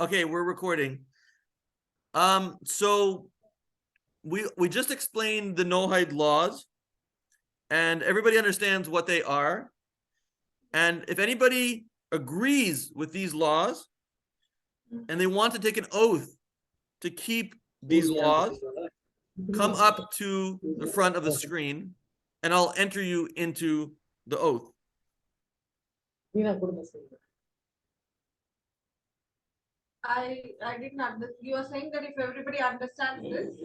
Okay, we're recording. So we just explained the Noahide laws, and everybody understands what they are. And if anybody agrees with these laws and they want to take an oath to keep these laws, come up to the front of the screen and I'll enter you into the oath. I didn't understand. You are saying that if everybody understands this,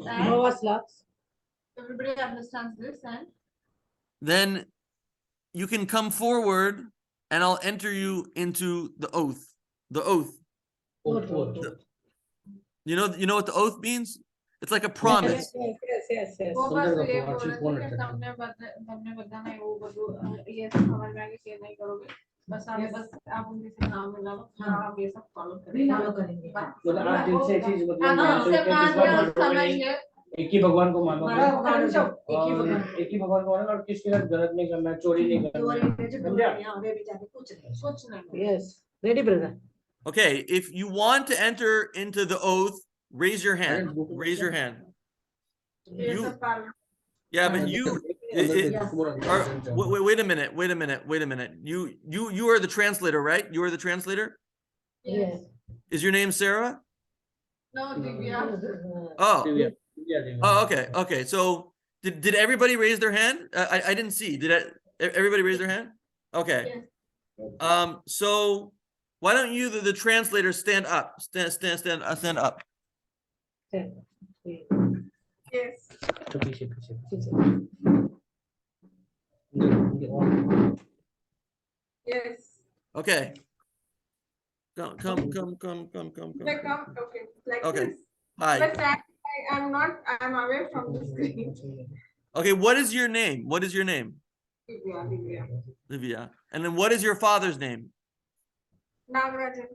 everybody understands this, and Then you can come forward and I'll enter you into the oath. The oath. You know what the oath means? It's like a promise. Yes. वो बस ये बोल रहे थे कि तुमने बताना है वो बदलो ये सब हमारे में आगे शेयर नहीं करोगे बस आप उनके से नाम मिला लो आप ये सब फॉलो करेंगे मतलब आप दिल से चीज समझिए एक ही भगवान को मानो एक ही भगवान को मानो और किसी का गलत नहीं करना है चोरी नहीं करना कुछ नहीं Yes, ready, brother. Okay, if you want to enter into the oath, raise your hand. Raise your hand. ये सब पालन Yeah, but wait a minute. You are the translator, right? You are the translator? yes Is your name Sarah? no Divya Oh. Oh, okay. So did everybody raise their hand? I didn't see. Everybody raise their hand? Okay. yes So why don't you, the translator, stand up? Stand up. yes yes Okay. Come. they come okay like Okay. this Hi. but I'm away from the screen Okay, what is your name? What is your name? Divya Livia. And then what is your father's name? Nagarajan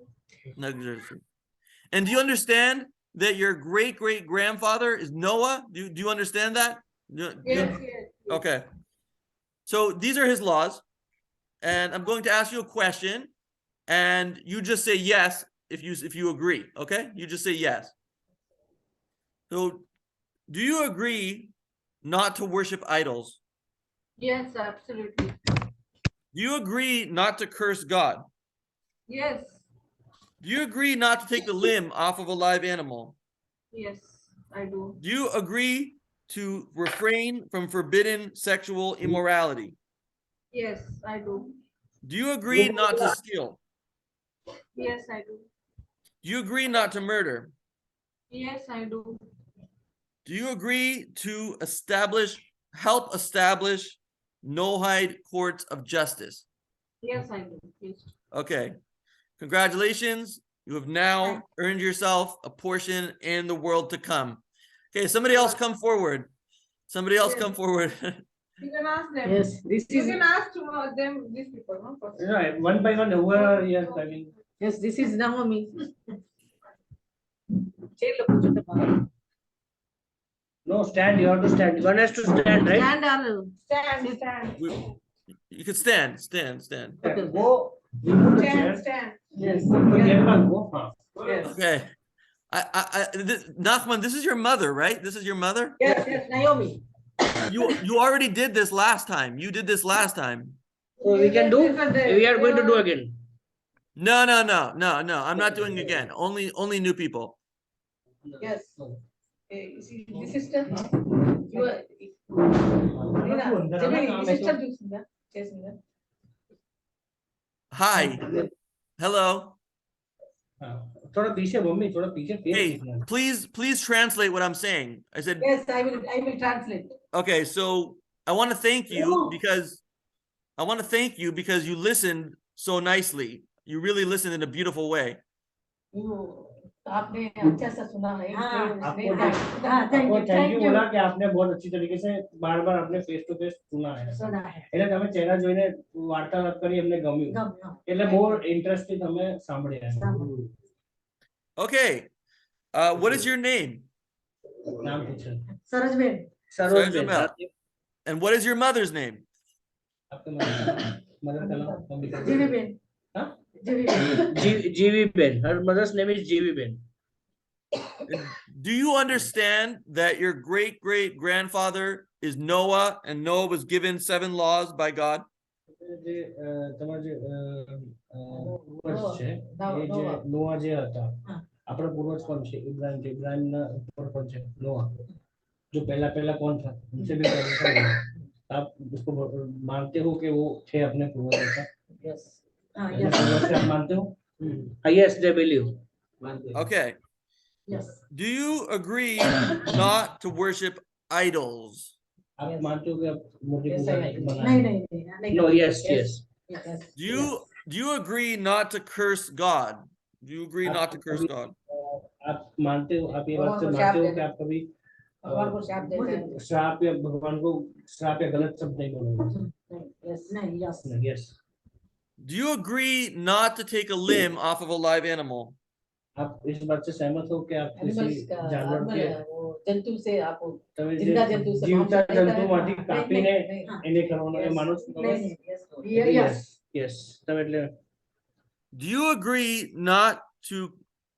Nagarajan. And do you understand that your great-great-grandfather is Noah? Do you understand that? yes Okay. So these are his laws. And I'm going to ask you a question. And you just say yes if you agree. Okay? You just say yes. So do you agree not to worship idols? yes absolutely Do you agree not to curse God? yes Do you agree not to take the limb off of a live animal? yes I do Do you agree to refrain from forbidden sexual immorality? yes I do Do you agree not to steal? yes I do Do you agree not to murder? yes I do Do you agree to help establish Noahide courts of justice? yes I do yes Okay. Congratulations. You have now earned yourself a portion in the world to come. Okay, somebody else come forward. Somebody else come forward. you can ask them Yes, this you is can ask them these people no first. right one by one whoever is coming yes, this is Naomi. no stand you have to stand one has to stand right Stand on. stand You can stand. Okay. go remove the chair stand Yes. go Yes. Okay. Nachman, this is your mother, right? This is your mother? Yes, Naomi. You already did this last time. You did this last time. so we can do we are going to do again No. I'm not doing it again. Only new people. Yes. This sister. You are. Sister చూసిందా? Hi. Hello. थोड़ा पीछे mummy थोड़ा पीछे Hey, please translate what I'm saying. I said, Yes, I will translate. okay, so I want to thank you because you listened so nicely. You really listened in a beautiful way. आपने अच्छा सा सुना है आपको thank you बोला कि आपने बहुत अच्छी तरीके से बार-बार आपने फेस टू फेस सुना है એટલે તમે ચહેરા જોઈને વાર્તાલાપ કરી અમને ગમ્યું એટલે બહુ ઇન્ટરેસ્ટિંગ અમે સાંભળ્યા Okay. What is your name? નામ પૂછો Sarojben Sarojabel. And what is your mother's name? आपके मदर का नाम मम्मी का જીવીબેન हां GV Ben. Her mother's name is GV Ben. And do you understand that your great great grandfather is Noah, and Noah was given 7 laws by God? જે તમારે જે પૂર્વજ છે એ જે નોઆ જે હતા આપણા પૂર્વજ કોણ છે ઇબ્રાહિમના ઉપર કોણ છે નોઆ जो पहला कौन था उनसे भी पहले था वो। आप उसको मानते हो कि वो थे अपने पूर्वज का? यस पूर्वज से आप मानते हो? Yes, they believe. Okay. Yes. Do you agree not to worship idols? आप मानते हो कि आप मूर्ति पूजा नहीं नहीं बनाए? नहीं नहीं No, yes, yes. Do you agree not to curse God? Do you agree not to curse God? आप मानते हो, आप ये बात से मानते हो कि आप कभी भगवान को श्राप देते हैं? श्राप या भगवान को श्राप या गलत शब्द नहीं बोलोगे? नहीं yes Yes. Do you agree not to take a limb off of a live animal? आप इस बात से सहमत हो कि आप किसी एनिमल्स का जानवर के जंतु से आप તમે જે जिंदा जंतु से જીવતા मांस नहीं જંતુમાંથી खाते? કાપીને नहीं, हाँ। એને કરવાનો એ માનો છો તમે? नहीं यस Yes. તમે એટલે Do you agree not to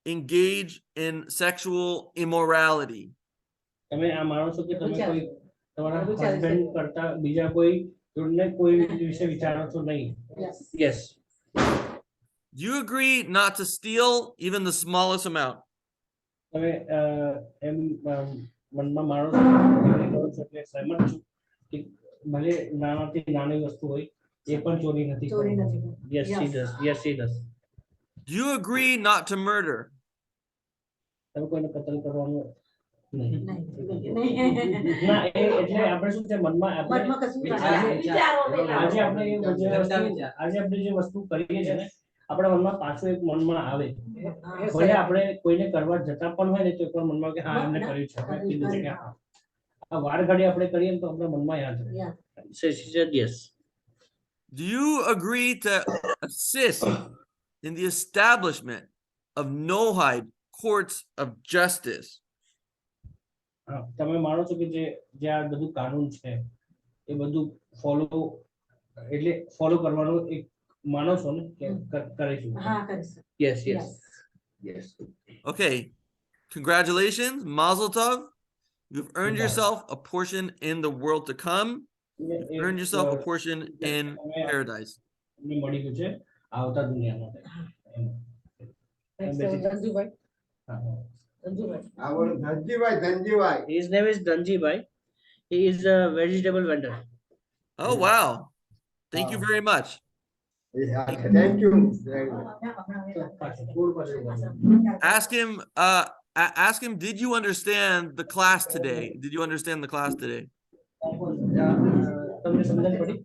engage in sexual immorality? તમે આ માનો છો કે તમે વિચાર. કોઈ તમારા વિચાર હસબન્ડ વિશે. કરતા બીજા કોઈ જોડને કોઈ વિશે વિચારો છો નહીં? Yes Yes. Do you agree not to steal even the smallest amount? તમે એમ મનમાં માનો છો ચોરી કરો છો એટલે સહેમત છું કે ભલે નાનાથી નાની વસ્તુ હોય એ પણ ચોરી નથી चोरी કરવાની. नहीं करते। Yes, she does. Yes, she does. Do you agree not to murder? તમે કોઈને કતલ કરવાનું નહીં. नहीं ના એ એટલે આપણે શું છે મનમાં આપણે મનમાં કશું વિચારો વિચારો આજે આપણે એ જે વસ્તુ આજે આપણે જે વસ્તુ કરીએ છીએ ને આપણા મનમાં પાછું એક મનમાં આવે ભલે આપણે કોઈને કરવા જતા પણ હોય ને તો એકવાર મનમાં કે હા એમને કર્યું છે આપણે કીધું છે કે હા આ વાર ઘડી આપણે કરીએ ને તો આપણા મનમાં યાદ રહે. So she said yes. Do you agree to assist in the establishment of Noahide courts of justice? હા તમે માનો છો કે જે જે આ બધું કાનૂન છે એ બધું ફોલો કરવાનો એક માનો છો ને કે કરીશું? हाँ कर सकते Yes, yes. Yes. Okay, congratulations, Mazel Tov. You've earned Goodbye. yourself a portion in the world to come. એક, Earned yourself a portion in paradise. તમને મળી ગયું છે આવતા દુનિયા માટે. धनजू भाई હા. Dhanjibhai His name is Dhanji Bhai. He is a vegetable vendor. Oh, wow. Thank you very much. Thank you Ask him, did you understand the class today? Did you understand the class today? તમને સમજણ પડી?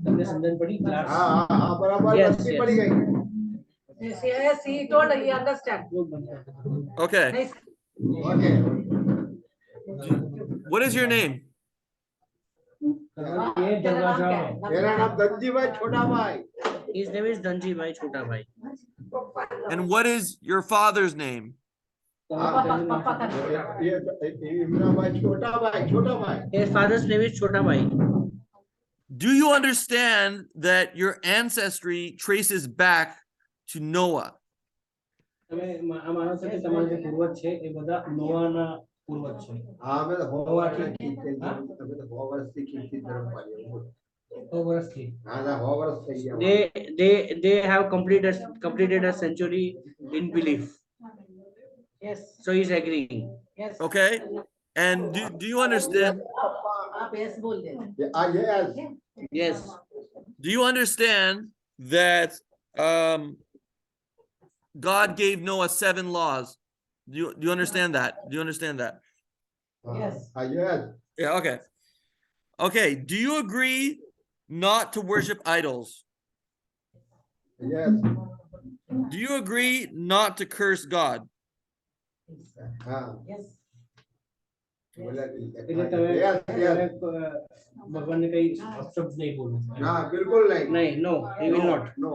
તમને સમજણ પડી? Class? હા બરાબર Yes, સમજી yes. પડી ગઈ. yes he told he understand Okay. Okay What is your name? ये जगह जाओ. મેરા નામ Dhanjibhai Chhotabhai. His name is Dhanji Bhai Chota Bhai. And what is your father's name? ઇમરાભાઈ Chhotabhai. His father's name is Chota Bhai. Do you understand that your ancestry traces back to Noah? તમે આ માનો છો કે તમારા જે પૂર્વજ છે એ બધા નોવાના પૂર્વજ છે. હા અમે તો હોવાથી અમે તો હોવરસથી કીર્તિ ધર્મ પાડીએ. 100 વર્ષથી. હા 100 વર્ષ થઈ ગયા. They have completed a century in belief. yes So he's agreeing. yes Okay. And do you understand? आप yes बोल दे yes. Yes. Do you understand that God gave Noah 7 laws? Do you understand that? Do you understand that? Yes. yes. Yeah, okay. Okay, do you agree not to worship idols? Yes. Do you agree not to curse God? હા yes એટલે તમે ભગવાનને કઈ અપશબ્દ નહીં બોલો. ના બિલકુલ નહીં. નહીં, no, he will not. No.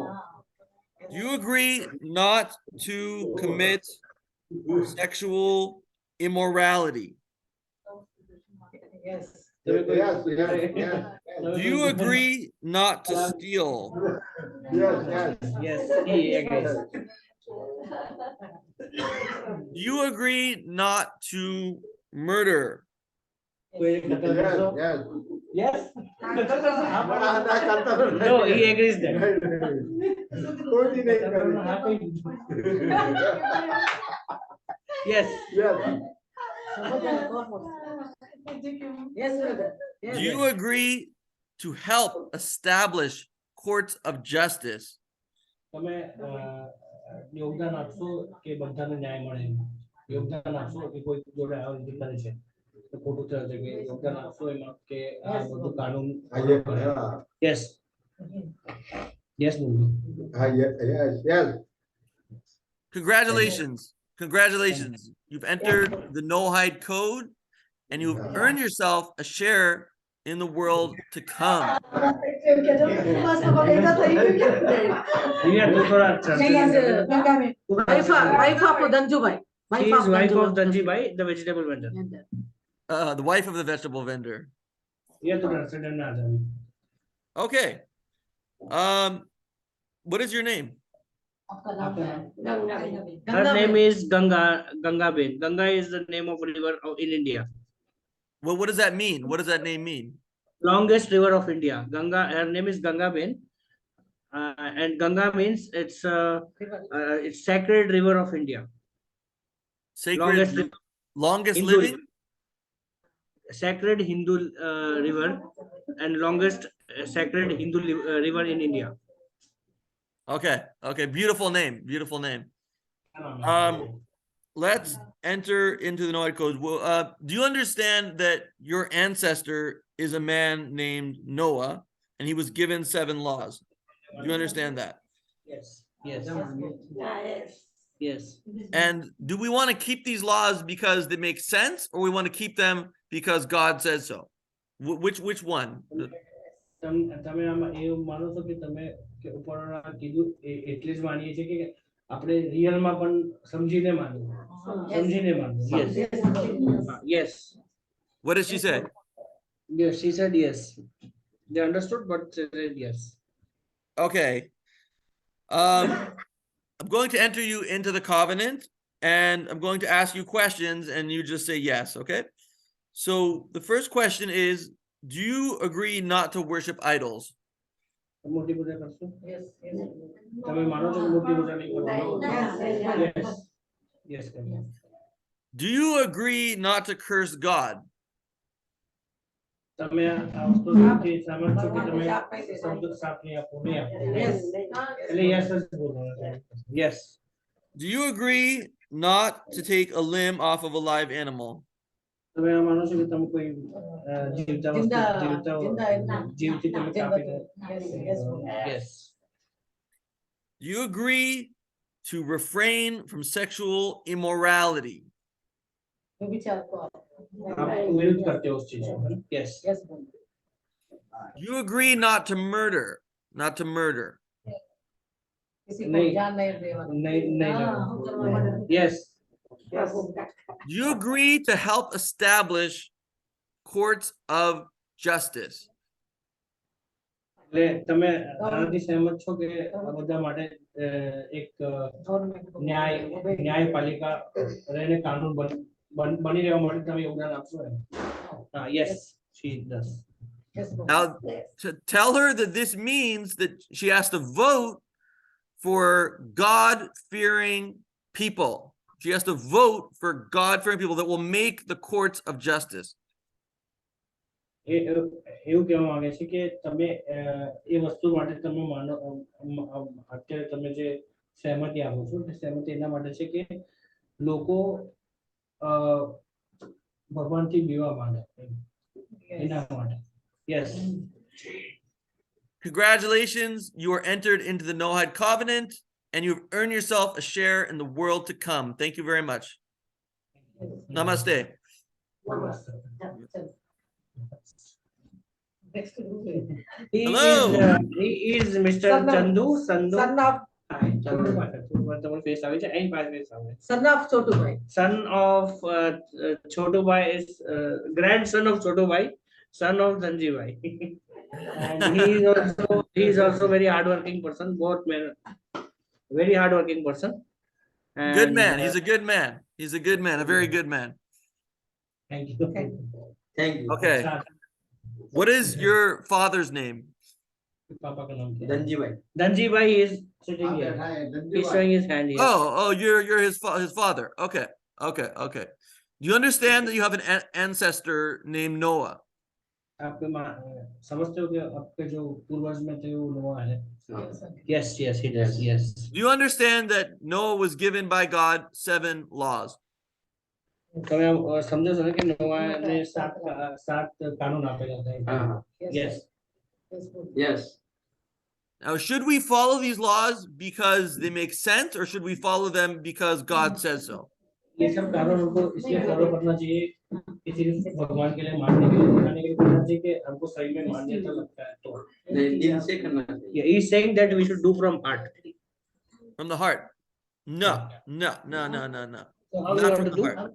Do you agree not to commit sexual immorality? yes તમે કોઈ- Yes, yes, yes. Do you agree not to steal? Yes, yes. Yes, he agrees. Do you agree not to murder? કોઈ કતલ કરશો? Yes, yes. Yes. કતલ કરશો? હા ના, પાડો. ના, કરતા નથી. No, he agrees that. કોઈ નહીં કતલ કરવાનો હા કરે. કોઈ- Yes. Yes. Yes, brother. Yes. Do you agree to help establish courts of justice? તમે યોગદાન આપશો કે બધાને ન્યાય મળે એમ? યોગદાન આપશો કે કોઈ જોડે આ રીતે કરે છે તો ખોટું થશે કે યોગદાન આપશો એમાં કે આ બધું કાનૂન હા, Yes. Yes, Mundu. હા, yes, yes, yes. Congratulations. Congratulations. You've entered the No-Hide Code and you've earned yourself a share in the world to come. Yeah, તું થોડા She is wife of Danjubhai. She is wife of Danji Bhai, the vegetable vendor. The wife of the vegetable vendor. Yeah, તું translator ના જાવ. Okay. What is your name? Her name is Ganga Ben. Ganga is the name of a river in India. Well, what does that mean? What does that name mean? Longest river of India. Ganga. Her name is Ganga Ben, and Ganga means it's sacred river of India. Sacred, Longest river. longest Hindu living? Sacred Hindu river and longest sacred Hindu river in India. Okay. Okay. Beautiful name. Beautiful name. Let's enter into the Noahide Code. Well, do you understand that your ancestor is a man named Noah and he was given 7 laws? Do you understand that? Yes. Yes. Yes. And do we want to keep these laws because they make sense, or we want to keep them because God says so? Which one? તમે આમાં એવું માનો છો કે તમે કે ઉપરના કીધું એટલે જ માનીએ છીએ કે આપણે રિયલમાં પણ સમજીને માનવું. સમજીને માનવું. Yes. Yes. What did she say? Yes, she said yes. They understood, but they said yes. Okay. I'm going to enter you into the covenant and I'm going to ask you questions and you just say yes, okay? So the first question is, do you agree not to worship idols? મૂર્તિ પૂજા કરશો? Yes. તમે માનો છો કે મૂર્તિ પૂજા નહીં કરશો? Yes. Yes. Yes. Do you agree not to curse God? તમે આ વસ્તુથી સહમત છો કે તમે શબ્દ સાફ નહીં આપો, નહીં આપો? Yes. એટલે yes જ બોલવાનું છે. Yes. Do you agree not to take a limb off of a live animal? તમે આ માનો છો કે તમે કોઈ જીવતા વસ્તુ જીવથી તમે કાપી દો? Yes. Do you agree to refrain from sexual immorality? आप विरुद्ध करते हो उस चीज को? Yes. Do you agree not to murder? Not to murder. नहीं नहीं. Yes. Do you agree to help establish courts of justice? એટલે તમે આનાથી સહમત છો કે આ બધા માટે એક ન્યાયપાલિકા રહીને કાનૂન બની રહેવા માટે તમે યોગદાન આપશો એમ? Yes, she does. Now, to tell her that this means that she has to vote for God-fearing people. She has to vote for God-fearing people that will make the courts of justice. એવું કહેવા માંગે છે કે તમે એ વસ્તુ માટે તમે માનો અત્યારે તમે જે સહમતિ આપો છો તે સહમતિ એના માટે છે કે લોકો ભગવાનથી બીવા માંગે એના માટે. Yes. Congratulations, you are entered into the Noahide Covenant and you've earned yourself a share in the world to come. Thank you very much. Namaste. Hello. He is Mr. Chandu Sandhu. Son of Son of Chotu Bhai. Son of Chotu Bhai is grandson of Chotu Bhai. son of Dhanji bhai. And he is also very hardworking person, both men, very hardworking person. Good And man. He's a good man. He's a good man, a very good man. thank you. Thank you. Okay. What is your father's name? Papa ka naam kya? Dhanji bhai. Dhanji bhai is sitting here. He's showing his hand here. Oh, you're his father. Okay. Okay. Do you understand that you have an ancestor named Noah? आपके समझते हो कि आपके जो पूर्वज में थे वो नोआ है? Yes, he does. Yes. Do you understand that Noah was given by God 7 laws? તમે સમજો છો કે નોઆ ને સાત કાનૂન આપેલા હતા? Yes. Yes. Now, should we follow these laws because they make sense, or should we follow them because God says so? ये सब कानून हमको इसलिए फॉलो करना चाहिए कि सिर्फ भगवान के लिए मानने के लिए दिखाने के लिए करना चाहिए कि हमको सही में मान्यता लगता है तो नहीं, दिल से करना चाहिए. he is saying that we should do from heart. From the heart? No. So how Not we want from to the do? heart.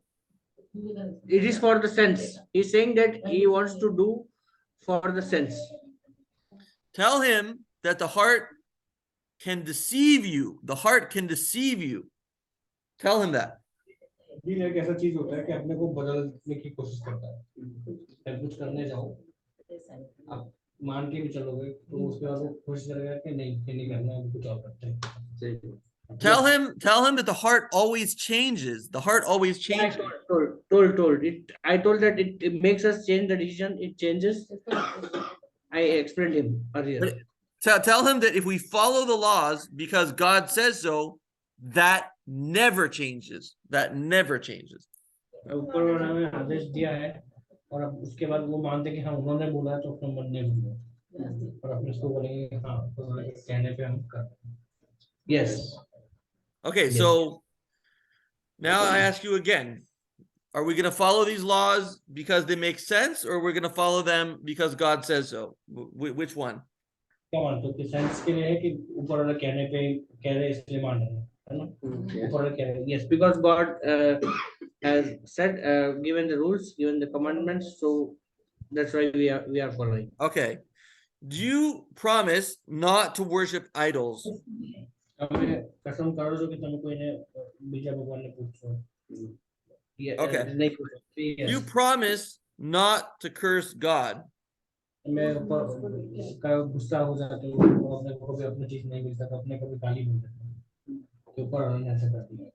It is for the sense. He is saying that he wants to do for the sense. Tell him that the heart can deceive you. The heart can deceive you. Tell him that. दिल एक ऐसा चीज होता है कि अपने को बदलने की कोशिश करता है। कुछ करने जाओ, आप मान के भी चलोगे तो उसके बाद वो कोशिश करेगा कि नहीं ये नहीं करना है, कुछ और करते हैं। Tell him that the heart always changes. The heart always changes. Told it. I told that it makes us change the decision. It changes. I explained him earlier. Tell him that if we follow the laws because God says so, that never changes. That never changes. ऊपर वाला ने आदेश दिया है और अब उसके बाद वो मानते कि हाँ उन्होंने बोला है तो अपना मन नहीं बोला और अपने उसको बोलेंगे हाँ तो कहने पे हम कर yes. Okay, Yes. so now I ask you again. Are we going to follow these laws because they make sense, or we're going to follow them because God says so? Which one? क्या मानते हो कि sense के लिए है कि ऊपर वाला कहने पे कह रहे इसलिए मान रहे हैं है ना ऊपर वाला कह रहे yes because God has said given the rules given the commandments so that's why we are following. Okay. Do you promise not to worship idols? તમે कसम करो છો कि તમે કોઈને બીજા ભગવાનને પૂછશો Okay. नहीं पूछो Do you promise not to curse God? मैं ऊपर गुस्सा हो जाते हो अपने को भी अपनी चीज नहीं मिल सकता अपने को भी गाली मिल सकती है ऊपर वाला ऐसा करती है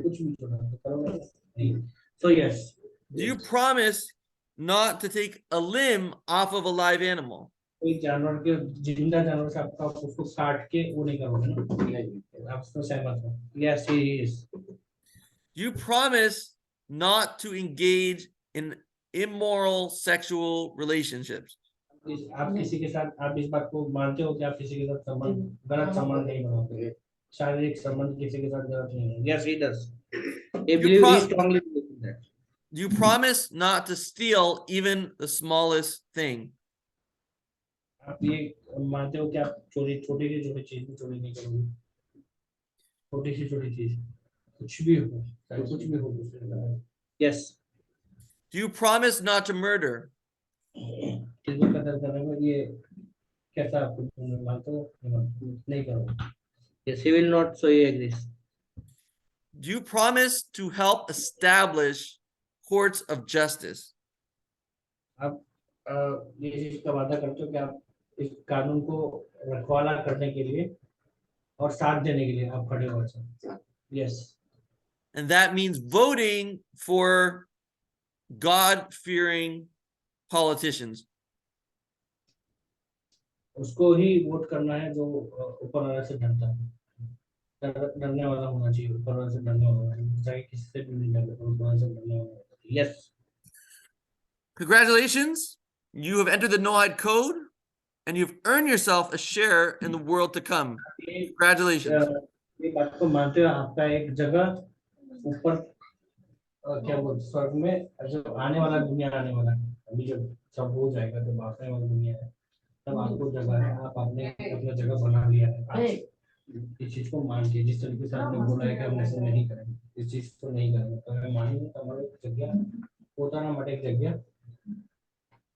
कुछ भी छोड़ा तो करोगे नहीं so yes. Do you promise not to take a limb off of a live animal? कोई जानवर के जिंदा जानवर से आपका उसको काट के वो नहीं करोगे ना आप उसको सहमत हो yes he is. Do you promise not to engage in immoral sexual relationships? आप किसी के साथ आप इस बात को मानते हो कि आप किसी के साथ संबंध गलत संबंध नहीं बनाओगे शारीरिक संबंध किसी के साथ गलत नहीं है yes he does he strongly believes in that. Do you promise not to steal even the smallest thing? आप ये मानते हो कि आप चोरी छोटी से छोटी चीज भी चोरी नहीं करोगे छोटी से छोटी चीज कुछ भी हो दूसरे का yes. Do you promise not to murder? किसको कदर करेंगे ये कैसा आपको मानते हो नहीं करोगे yes he will not so he agrees. Do you promise to help establish courts of justice? आप ये चीज का वादा करते हो कि आप इस कानून को रखवाला करने के लिए और साथ देने के लिए आप खड़े हो अच्छा yes. And that means voting for God-fearing politicians. उसको ही वोट करना है जो ऊपर वाले से डरता है डरने वाला होना चाहिए ऊपर वाले से डरने वाला होना चाहिए चाहे किसी से भी नहीं डरता ऊपर वाले से डरने वाला होना चाहिए yes. Congratulations, you have entered the Noahide Code and you've earned yourself a share in the world to come. Congratulations. ये बात को मानते हो आपका एक जगह ऊपर क्या बोलते स्वर्ग में जो आने वाला दुनिया आने वाला है अभी जब सब हो जाएगा तो आने वाली दुनिया है तब आपको जगह है आप आपने अपना जगह बना लिया है इस चीज को मान के जिस तरीके से आपने बोला है कि हम ऐसा नहीं करेंगे इस चीज को नहीं करेंगे तो मैं मानेंगे हमारे जगह પોતાના માટે એક જગ્યા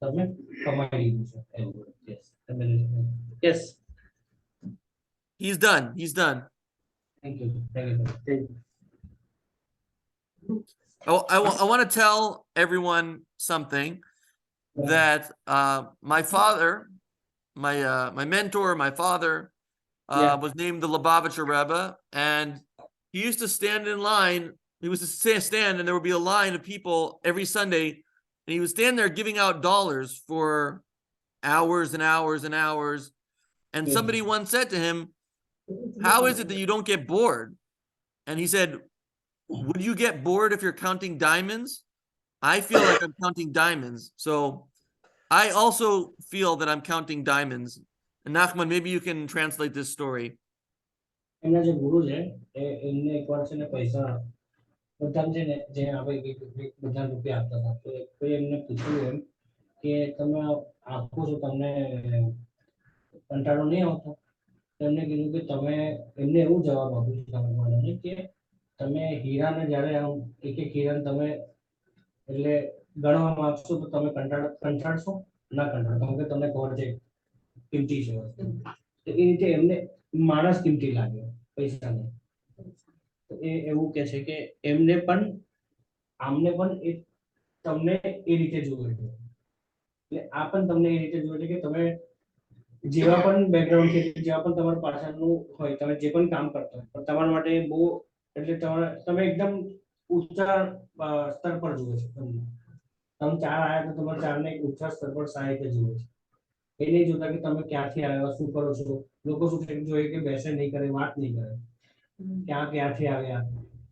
તમે કમાઈ લીધું છે એવું. Yes. Yes. He's done. He's done. Thank you. Thank you. Oh, I want to tell everyone something that my father, my mentor, my father, Yeah. was named the Lubavitcher Rebbe, and he used to stand in line. He was to stand, and there would be a line of people every Sunday, and he would stand there giving out dollars for hours and hours and hours. And Yes. somebody once said to him, "How is it that you don't get bored?" And he said, "Would you get bored if you're counting diamonds? I feel like I'm counting diamonds. So I also feel that I'm counting diamonds." And Nachman, maybe you can translate this story. એમના જે ગુરુ છે એમને એકવાર છે ને પૈસા બધાને છે ને જે આપણે બધા રૂપિયા આપતા હતા તો કોઈ એમને પૂછ્યું એમ કે તમે આપો છો તમને કંટાળો નહીં આવતો તો એમને કીધું કે તમે એમને એવું જવાબ આપ્યું છે તમે મને કે તમે હીરાને જ્યારે આમ એક એક હીરાને તમે એટલે ગણવા માંગશો તો તમે કંટાળશો ના કંટાળો કેમ કે તમને ખબર છે કિંમતી છે વસ્તુ તો એ રીતે એમને માણસ કિંમતી લાગ્યો પૈસાને તો એ એવું કહે છે કે એમને પણ આમને પણ એ તમને એ રીતે જોવે છે એટલે આ પણ તમને એ રીતે જોવે છે કે તમે જેવા પણ બેકગ્રાઉન્ડ છે જેવા પણ તમારા પાછળનું હોય તમે જે પણ કામ કરતા હોય પણ તમારા માટે બહુ એટલે તમે એકદમ ઊંચા સ્તર પર જુઓ છો તમને તમે ચાર આવ્યા તો તમારા ચારને એક ઊંચા સ્તર પર સારી રીતે જુઓ છો એ નહીં જોતા કે તમે ક્યાંથી આવ્યા શું કરો છો લોકો શું છે જોઈએ કે બેસે નહીં કરે વાત નહીં કરે ક્યાંથી આવ્યા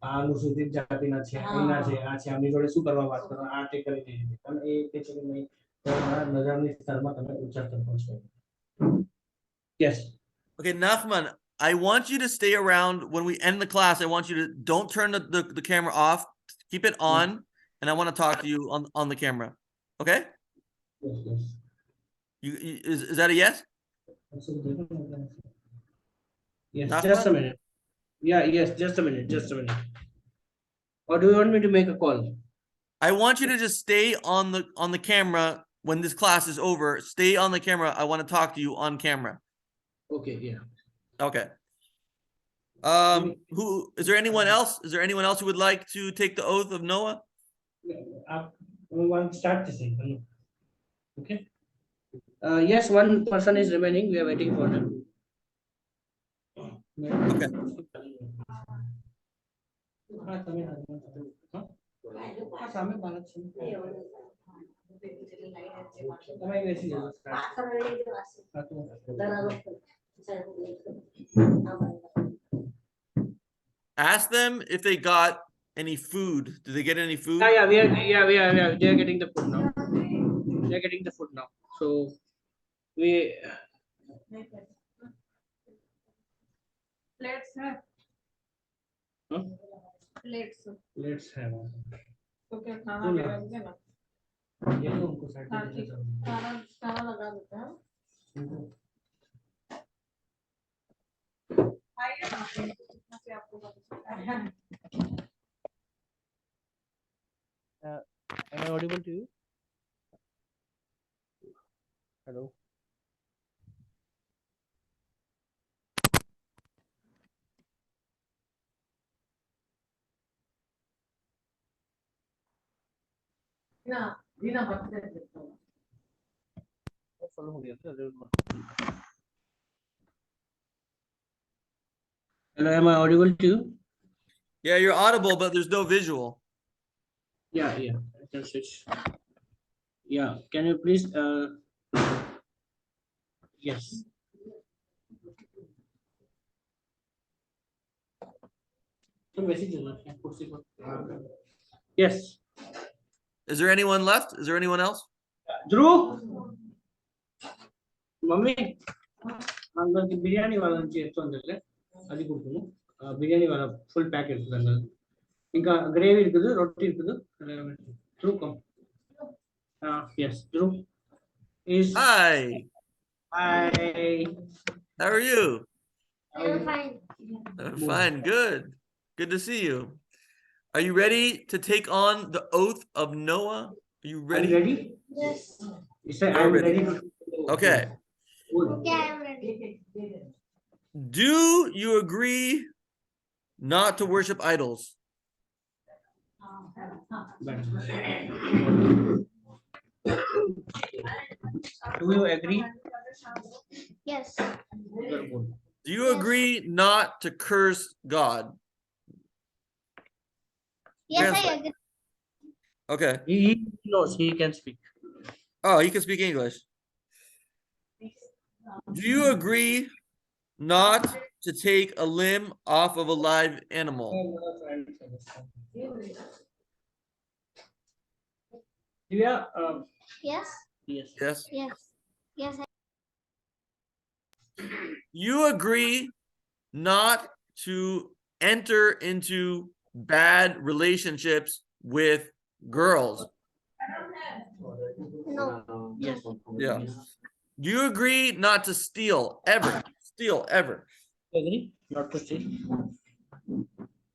આ અનુસૂચિત જાતિના છે અહીંના છે આ છે આમની જોડે શું કરવા વાત કરો આ તે કરી દે અને એ કે છે કે નહીં તમારા નજરની સ્તરમાં તમે ઊંચા સ્તર પર છો. Yes. Okay, Nachman, I want you to stay around when we end the class. I want you to don't turn the camera off. Keep it on, and I want to talk to you on the camera. Okay? Yes. Is that a yes? Yes, Nachman? just a minute. Yeah, yes, just a minute. Or do you want me to make a call? I want you to just stay on the camera when this class is over. Stay on the camera. I want to talk to you on camera. Okay, yeah. Okay. Who is there anyone else? Is there anyone else who would like to take the oath of Noah? We want to start this thing. Okay. Yes, one person is remaining. We are waiting for him. Okay. Ask them if they got any food. Did they get any food? Yeah, we are. They are getting the food now. They are getting the food now. So we. Plates है Huh? plates Let's have. तो क्या खाना भी रख देना ये तो उनको साइड हाँ ठीक खाना लगा देते हैं आइए ना जितना से आपको पता Am I audible to you? Hello. Hello, am I audible to you? Yeah, you're audible, but there's no visual. Yeah, I can switch. Yeah, can you please? Yes. Yes. Is there anyone left? Is there anyone else? Dhruv, mummy, अंदर बिरयानी वाला చేస్తూ ఉంటలే అది కొడుకును బిర్యానీ वाला full packet ఉంటది ఇంకా gravy இருக்குது రొట్టి இருக்குது Dhruv come. Yes, Dhruv is. Hi. Hi. How are you? fine Fine. Good. Good to see you. Are you ready to take on the oath of Noah? Are you Are ready? you ready? yes He said, You're I'm ready. ready. Okay. Okay, I am ready. Do you agree not to worship idols? Do you agree? Yes. Do you agree not to curse God? Yes, Translate. I agree. Okay. He knows, he can speak. Oh, he can speak English. Do you agree not to take a limb off of a live animal? Yeah, Yes. yes. Yes. Yes. Yes. You agree not to enter into bad relationships with girls? No. Yes. Yeah. Do you agree not to steal ever? Steal ever? Agree? Not to steal.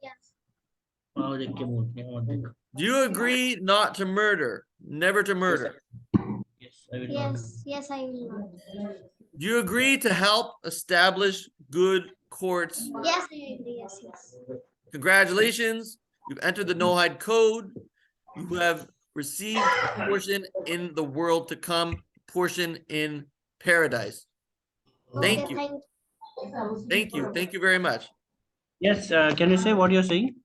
Yes. हाँ, देख के बोलते हैं, और देख. Do you agree not to murder? Never to murder? Yes, I will not. Yes. Yes, I will not. Do you agree to help establish good courts? Yes, I agree. Yes. Yes. Congratulations, you've entered the Noahide Code. You have received a portion in the world to come, portion in paradise. Thank Okay, you. Thank you. Thank you very much. Yes, can you say what you're saying?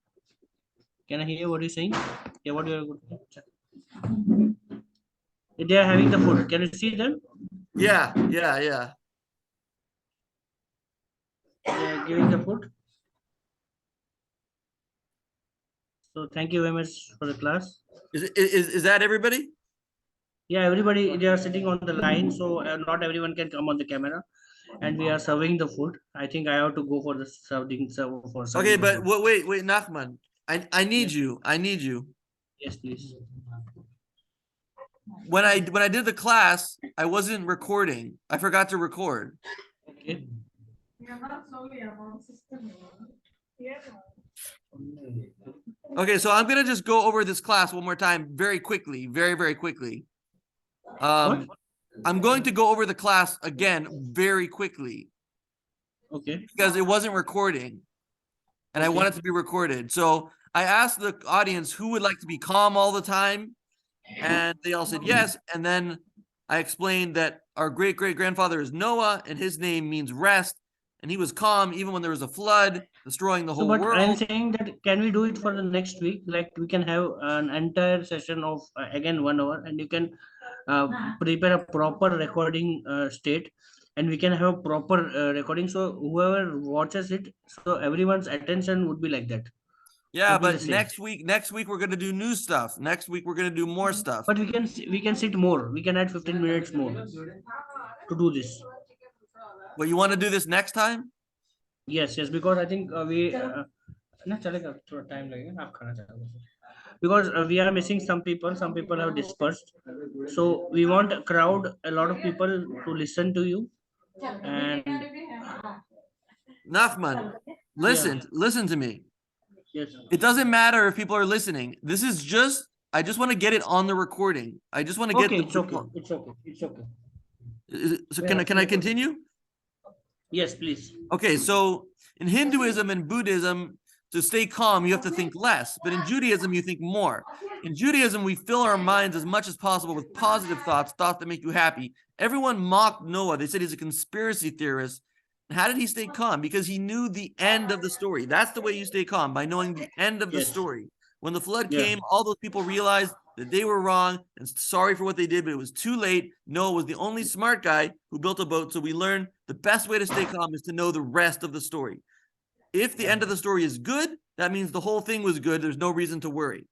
Can I hear what you're saying? Yeah, what you're they are having the food. Can you see them? Yeah. They are giving the food. So thank you very much for the class. Is that everybody? Yeah, everybody, they are sitting on the line, so not everyone can come on the camera, and we are serving the food. I think I have to go for the serving for serving Okay, the but food. wait, Nachman. I need you. I need you. Yes, please. When I did the class, I wasn't recording. I forgot to record. Okay. Okay, so I'm gonna just go over this class one more time very quickly, very quickly. What? I'm going to go over the class again very quickly Okay. because it wasn't recording and I Okay. want it to be recorded. So I asked the audience who would like to be calm all the time, and they all said yes. And then I explained that our great-great-grandfather is Noah and his name means rest, and he was calm even when there was a flood destroying the So, whole but I'm world. saying that can we do it for the next week? Like we can have an entire session of again 1 hour, and you can prepare a proper recording state, and we can have a proper recording. So whoever watches it, so everyone's attention would be like that. Yeah, Would be the but same. next week we're gonna do new stuff. Next week we're gonna do more stuff. But we can sit more. We can add 15 minutes more to do this. Well, you want to do this next time? Yes, because I think we ना चलेगा थोड़ा time लगेगा आप खाना चाहोगे because we are missing some people have dispersed, so we want a crowd, a lot of people to listen to you. And Nachman, listen to me. yes, It doesn't matter if people are listening. This is just, I just want to get it on the recording. I just want to get okay, the, it's okay. So can I continue? Yes, please. Okay, so in Hinduism and Buddhism, to stay calm, you have to think less. But in Judaism, you think more. In Judaism, we fill our minds as much as possible with positive thoughts that make you happy. Everyone mocked Noah. They said he's a conspiracy theorist. And how did he stay calm? Because he knew the end of the story. That's the way you stay calm, by knowing the end of the Yes. story. When the flood Yeah. came, all those people realized that they were wrong and sorry for what they did, but it was too late. Noah was the only smart guy who built a boat. So we learned the best way to stay calm is to know the rest of the story. If the end of the story is good, that means the whole thing was good. There's no reason to worry.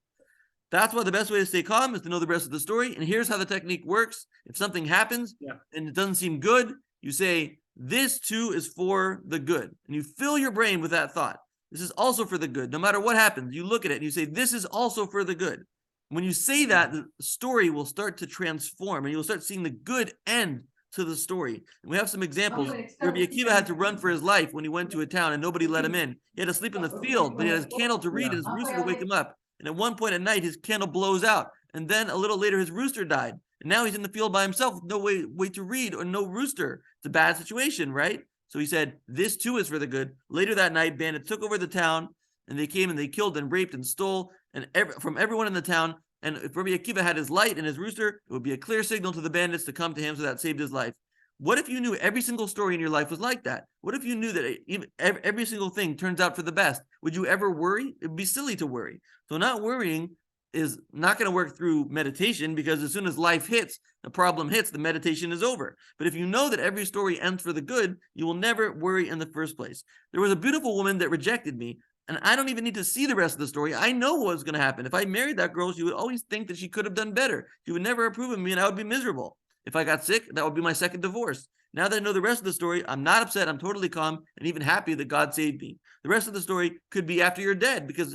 That's why the best way to stay calm is to know the rest of the story. And here's how the technique works. If something happens and it doesn't seem good, you say, this too is for the good. And you fill your brain with that thought. This is also for the good. No matter what happens, you look at it and you say, this is also for the good. When you say that, the story will start to transform and you'll start seeing the good end to the story. And we have some examples. Rabbi Akiva had to run for his life when he went to a town and nobody let him in. He had to sleep in the field, but he had his candle to read and his rooster to wake him up. And at one point at night, his candle blows out. And then a little later, his rooster died. And now he's in the field by himself with no way to read or no rooster. It's a bad situation, right? So he said, this too is for the good. Later that night, bandits took over the town, and they came and they killed and raped and stole from everyone in the town. And if Rabbi Akiva had his light and his rooster, it would be a clear signal to the bandits to come to him, so that saved his life. What if you knew every single story in your life was like that? What if you knew that every single thing turns out for the best? Would you ever worry? It'd be silly to worry. So not worrying is not going to work through meditation, because as soon as life hits, the problem hits, the meditation is over. But if you know that every story ends for the good, you will never worry in the first place. There was a beautiful woman that rejected me, and I don't even need to see the rest of the story. I know what was going to happen. If I married that girl, she would always think that she could have done better. She would never approve of me, and I would be miserable. If I got sick, that would be my second divorce. Now that I know the rest of the story, I'm not upset. I'm totally calm and even happy that God saved me. The rest of the story could be after you're dead, because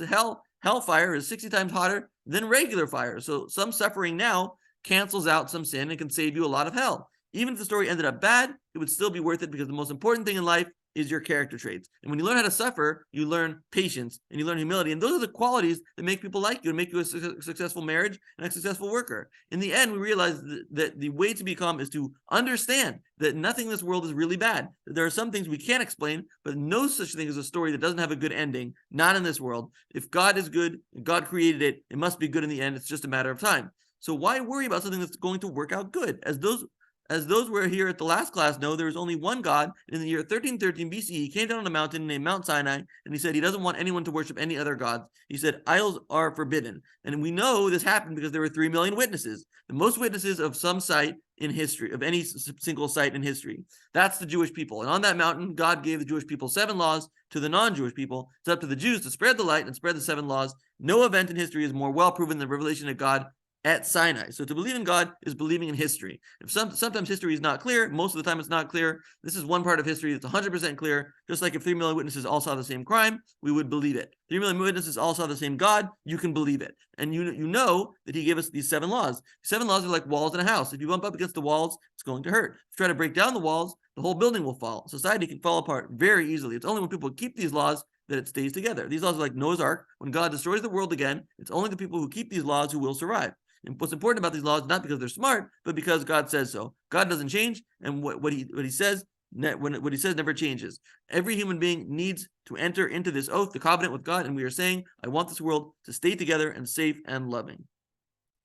hellfire is 60 times hotter than regular fire. So some suffering now cancels out some sin and can save you a lot of hell. Even if the story ended up bad, it would still be worth it, because the most important thing in life is your character traits. And when you learn how to suffer, you learn patience and you learn humility. And those are the qualities that make people like you and make you a successful marriage and a successful worker. In the end, we realize that the way to become is to understand that nothing in this world is really bad. That there are some things we can't explain, but no such thing as a story that doesn't have a good ending, not in this world. If God is good, God created it, it must be good in the end. It's just a matter of time. So why worry about something that's going to work out good? As those who were here at the last class know, there was only one God. In the year 1313 BCE, he came down on a mountain named Mount Sinai, and he said he doesn't want anyone to worship any other gods. He said idols are forbidden. And we know this happened because there were 3 million witnesses, the most witnesses of some site in history, of any single site in history. That's the Jewish people. And on that mountain, God gave the Jewish people 7 laws to the non-Jewish people. It's up to the Jews to spread the light and spread the 7 laws. No event in history is more well proven than the revelation of God at Sinai. So to believe in God is believing in history. If sometimes history is not clear, most of the time it's not clear. This is one part of history that's 100% clear. Just like if 3 million witnesses all saw the same crime, we would believe it. 3 million witnesses all saw the same God, you can believe it. And you know that he gave us these 7 laws. 7 laws are like walls in a house. If you bump up against the walls, it's going to hurt. If you try to break down the walls, the whole building will fall. Society can fall apart very easily. It's only when people keep these laws that it stays together. These laws are like Noah's Ark. When God destroys the world again, it's only the people who keep these laws who will survive. And what's important about these laws, not because they're smart, but because God says so. God doesn't change, and what he says never changes. Every human being needs to enter into this oath, the covenant with God, and we are saying, I want this world to stay together and safe and loving.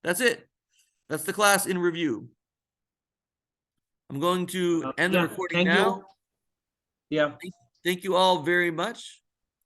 That's it. That's the class in review. I'm going to end the recording now. Yeah. Thank you all very much.